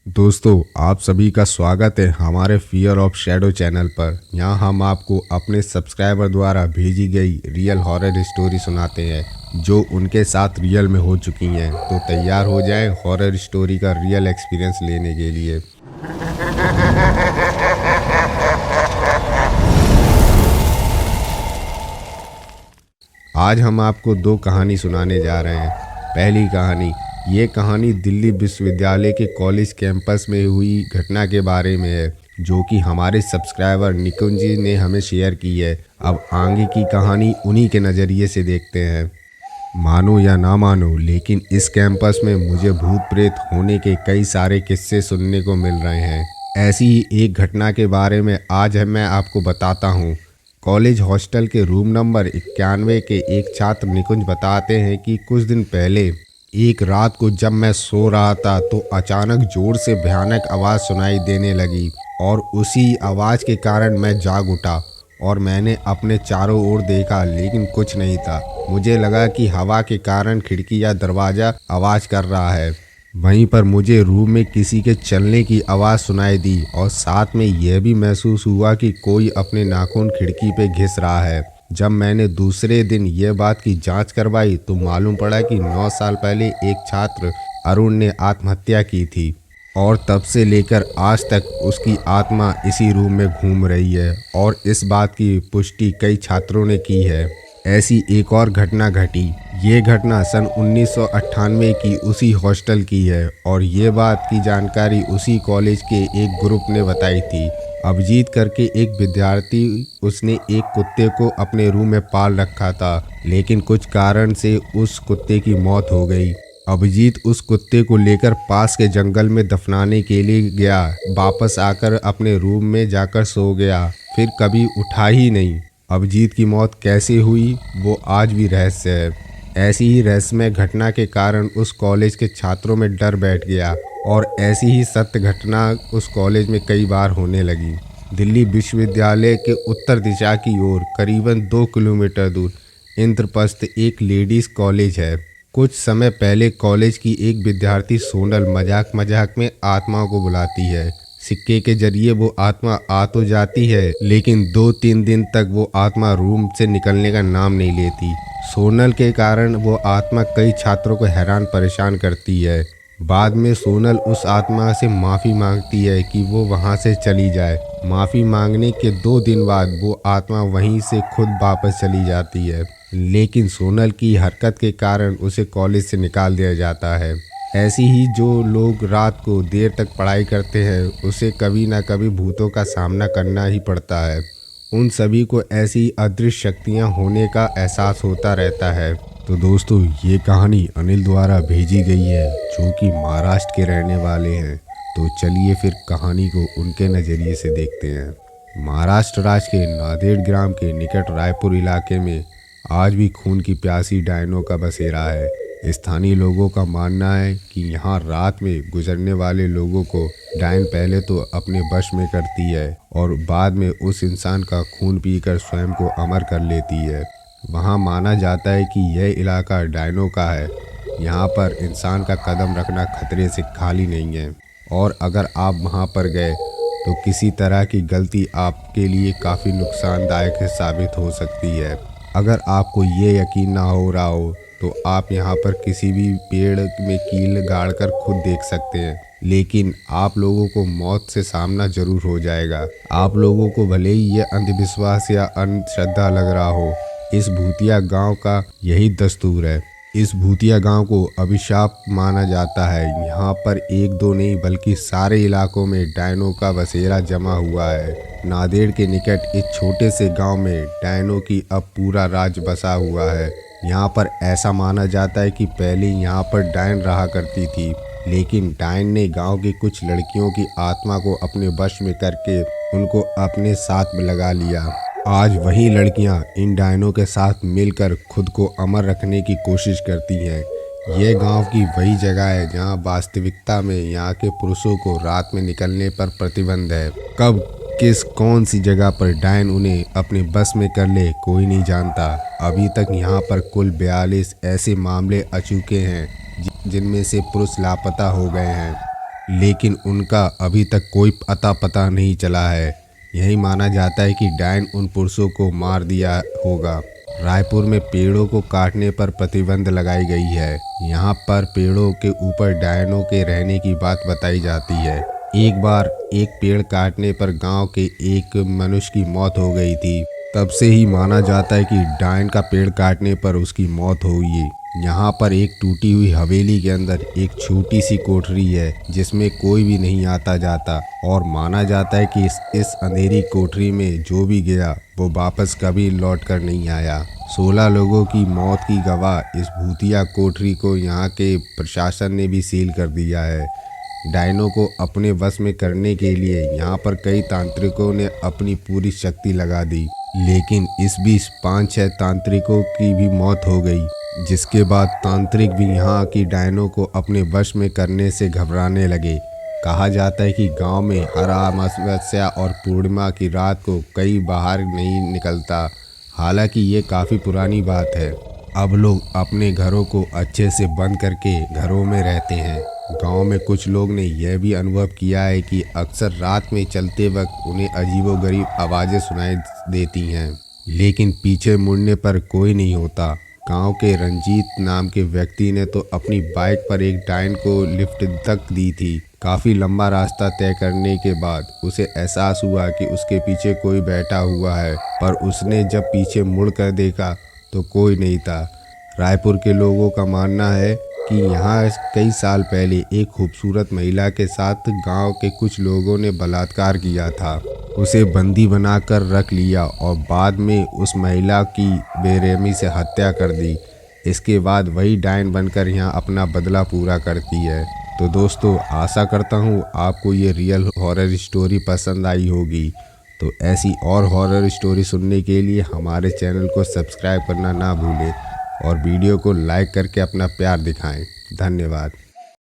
दोस्तों, आप सभी का स्वागत है हमारे फियर ऑफ शैडो चैनल पर। यहाँ हम आपको अपने सब्सक्राइबर द्वारा भेजी गई रियल हॉरर स्टोरी सुनाते हैं जो उनके साथ रियल में हो चुकी हैं। तो तैयार हो जाएं हॉरर स्टोरी का रियल एक्सपीरियंस लेने के लिए। आज हम आपको दो कहानी सुनाने जा रहे हैं। पहली कहानी, ये कहानी दिल्ली विश्वविद्यालय के कॉलेज कैंपस में हुई घटना के बारे में है जो कि हमारे सब्सक्राइबर निकुंज जी ने हमें शेयर की है। अब आगे की कहानी उन्हीं के नज़रिए से देखते हैं। मानो या ना मानो, लेकिन इस कैंपस में मुझे भूत प्रेत होने के कई सारे किस्से सुनने को मिल रहे हैं। ऐसी ही एक घटना के बारे में आज मैं आपको बताता हूँ। कॉलेज हॉस्टल के रूम नंबर 91 के एक छात्र निकुंज बताते हैं कि कुछ दिन पहले एक रात को जब मैं सो रहा था तो अचानक जोर से भयानक आवाज़ सुनाई देने लगी और उसी आवाज़ के कारण मैं जाग उठा और मैंने अपने चारों ओर देखा, लेकिन कुछ नहीं था। मुझे लगा कि हवा के कारण खिड़की या दरवाज़ा आवाज़ कर रहा है। वहीं पर मुझे रूम में किसी के चलने की आवाज़ सुनाई दी और साथ में यह भी महसूस हुआ कि कोई अपने नाखून खिड़की पे घिस रहा है। जब मैंने दूसरे दिन यह बात की जांच करवाई तो मालूम पड़ा कि 9 साल पहले एक छात्र अरुण ने आत्महत्या की थी और तब से लेकर आज तक उसकी आत्मा इसी रूम में घूम रही है और इस बात की पुष्टि कई छात्रों ने की है। ऐसी एक और घटना घटी। ये घटना सन 1998 की उसी हॉस्टल की है और ये बात की जानकारी उसी कॉलेज के एक ग्रुप ने बताई थी। अभिजीत करके एक विद्यार्थी, उसने एक कुत्ते को अपने रूम में पाल रखा था, लेकिन कुछ कारण से उस कुत्ते की मौत हो गई। अभिजीत उस कुत्ते को लेकर पास के जंगल में दफनाने के लिए गया। वापस आकर अपने रूम में जाकर सो गया, फिर कभी उठा ही नहीं। अभिजीत की मौत कैसे हुई वो आज भी रहस्य है। ऐसी ही रहस्यमय घटना के कारण उस कॉलेज के छात्रों में डर बैठ गया और ऐसी ही सत्य घटना उस कॉलेज में कई बार होने लगी। दिल्ली विश्वविद्यालय के उत्तर दिशा की ओर करीबन 2 किलोमीटर दूर इंद्रप्रस्थ एक लेडीज़ कॉलेज है। कुछ समय पहले कॉलेज की एक विद्यार्थी सोनल मजाक मजाक में आत्माओं को बुलाती है। सिक्के के जरिए वो आत्मा आ तो जाती है, लेकिन 2-3 दिन तक वो आत्मा रूम से निकलने का नाम नहीं लेती। सोनल के कारण वो आत्मा कई छात्रों को हैरान परेशान करती है। बाद में सोनल उस आत्मा से माफ़ी मांगती है कि वो वहाँ से चली जाए। माफ़ी मांगने के 2 दिन बाद वो आत्मा वहीं से खुद वापस चली जाती है, लेकिन सोनल की हरकत के कारण उसे कॉलेज से निकाल दिया जाता है। ऐसी ही जो लोग रात को देर तक पढ़ाई करते हैं उसे कभी ना कभी भूतों का सामना करना ही पड़ता है। उन सभी को ऐसी अदृश्य शक्तियाँ होने का एहसास होता रहता है। तो दोस्तों, ये कहानी अनिल द्वारा भेजी गई है जो कि महाराष्ट्र के रहने वाले हैं। तो चलिए फिर कहानी को उनके नज़रिए से देखते हैं। महाराष्ट्र राज्य के नांदेड़ ग्राम के निकट रायपुर इलाके में आज भी खून की प्यासी डायनों का बसेरा है। स्थानीय लोगों का मानना है कि यहाँ रात में गुजरने वाले लोगों को डायन पहले तो अपने वश में करती है और बाद में उस इंसान का खून पीकर स्वयं को अमर कर लेती है। वहाँ माना जाता है कि यह इलाका डायनों का है। यहाँ पर इंसान का कदम रखना खतरे से खाली नहीं है और अगर आप वहाँ पर गए तो किसी तरह की गलती आपके लिए काफ़ी नुकसानदायक साबित हो सकती है। अगर आपको ये यकीन ना हो रहा हो तो आप यहाँ पर किसी भी पेड़ में कील गाड़कर खुद देख सकते हैं, लेकिन आप लोगों को मौत से सामना जरूर हो जाएगा। आप लोगों को भले ही यह अंधविश्वास या अंधश्रद्धा लग रहा हो, इस भूतिया गांव का यही दस्तूर है। इस भूतिया गांव को अभिशाप माना जाता है। यहाँ पर एक दो नहीं बल्कि सारे इलाकों में डायनों का बसेरा जमा हुआ है। नांदेड़ के निकट इस छोटे से गांव में डायनों की अब पूरा राज बसा हुआ है। यहाँ पर ऐसा माना जाता है कि पहले यहाँ पर डायन रहा करती थी, लेकिन डायन ने गांव की कुछ लड़कियों की आत्मा को अपने वश में करके उनको अपने साथ में लगा लिया। आज वही लड़कियां इन डायनों के साथ मिलकर खुद को अमर रखने की कोशिश करती हैं। यह गांव की वही जगह है जहां वास्तविकता में यहाँ के पुरुषों को रात में निकलने पर प्रतिबंध है। कब किस कौन सी जगह पर डायन उन्हें अपने बस में कर ले कोई नहीं जानता। अभी तक यहाँ पर कुल 42 ऐसे मामले आ चुके हैं जिनमें से पुरुष लापता हो गए हैं। लेकिन उनका अभी तक कोई अता पता नहीं चला है। यही माना जाता है कि डायन उन पुरुषों को मार दिया होगा। रायपुर में पेड़ों को काटने पर प्रतिबंध लगाई गई है। यहाँ पर पेड़ों के ऊपर डायनों के रहने की बात बताई जाती है। एक बार एक पेड़ काटने पर गांव के एक मनुष्य की मौत हो गई थी। तब से ही माना जाता है कि डायन का पेड़ काटने पर उसकी मौत हुई। यहाँ पर एक टूटी हुई हवेली के अंदर एक छोटी सी कोठरी है जिसमें कोई भी नहीं आता जाता, और माना जाता है कि इस अंधेरी कोठरी में जो भी गया वो वापस कभी लौट कर नहीं आया। 16 लोगों की मौत की गवाह इस भूतिया कोठरी को यहाँ के प्रशासन ने भी सील कर दिया है। डायनों को अपने वश में करने के लिए यहाँ पर कई तांत्रिकों ने अपनी पूरी शक्ति लगा दी, लेकिन इस बीच 5-6 तांत्रिकों की भी मौत हो गई, जिसके बाद तांत्रिक भी यहाँ की डायनों को अपने वश में करने से घबराने लगे। कहा जाता है कि गांव में हर अमावस्या और पूर्णिमा की रात को कोई बाहर नहीं निकलता। हालांकि ये काफ़ी पुरानी बात है। अब लोग अपने घरों को अच्छे से बंद करके घरों में रहते हैं। गांव में कुछ लोग ने यह भी अनुभव किया है कि अक्सर रात में चलते वक्त उन्हें अजीबोगरीब आवाज़ें सुनाई देती हैं, लेकिन पीछे मुड़ने पर कोई नहीं होता। गांव के रंजीत नाम के व्यक्ति ने तो अपनी बाइक पर एक डायन को लिफ्ट तक दी थी। काफ़ी लंबा रास्ता तय करने के बाद उसे एहसास हुआ कि उसके पीछे कोई बैठा हुआ है, पर उसने जब पीछे मुड़ कर देखा तो कोई नहीं था। रायपुर के लोगों का मानना है कि यहाँ कई साल पहले एक खूबसूरत महिला के साथ गांव के कुछ लोगों ने बलात्कार किया था। उसे बंदी बनाकर रख लिया और बाद में उस महिला की बेरहमी से हत्या कर दी। इसके बाद वही डायन बनकर यहाँ अपना बदला पूरा करती है। तो दोस्तों, आशा करता हूँ आपको ये रियल हॉरर स्टोरी पसंद आई होगी। तो ऐसी और हॉरर स्टोरी सुनने के लिए हमारे चैनल को सब्सक्राइब करना ना भूलें और वीडियो को लाइक करके अपना प्यार दिखाएं। धन्यवाद।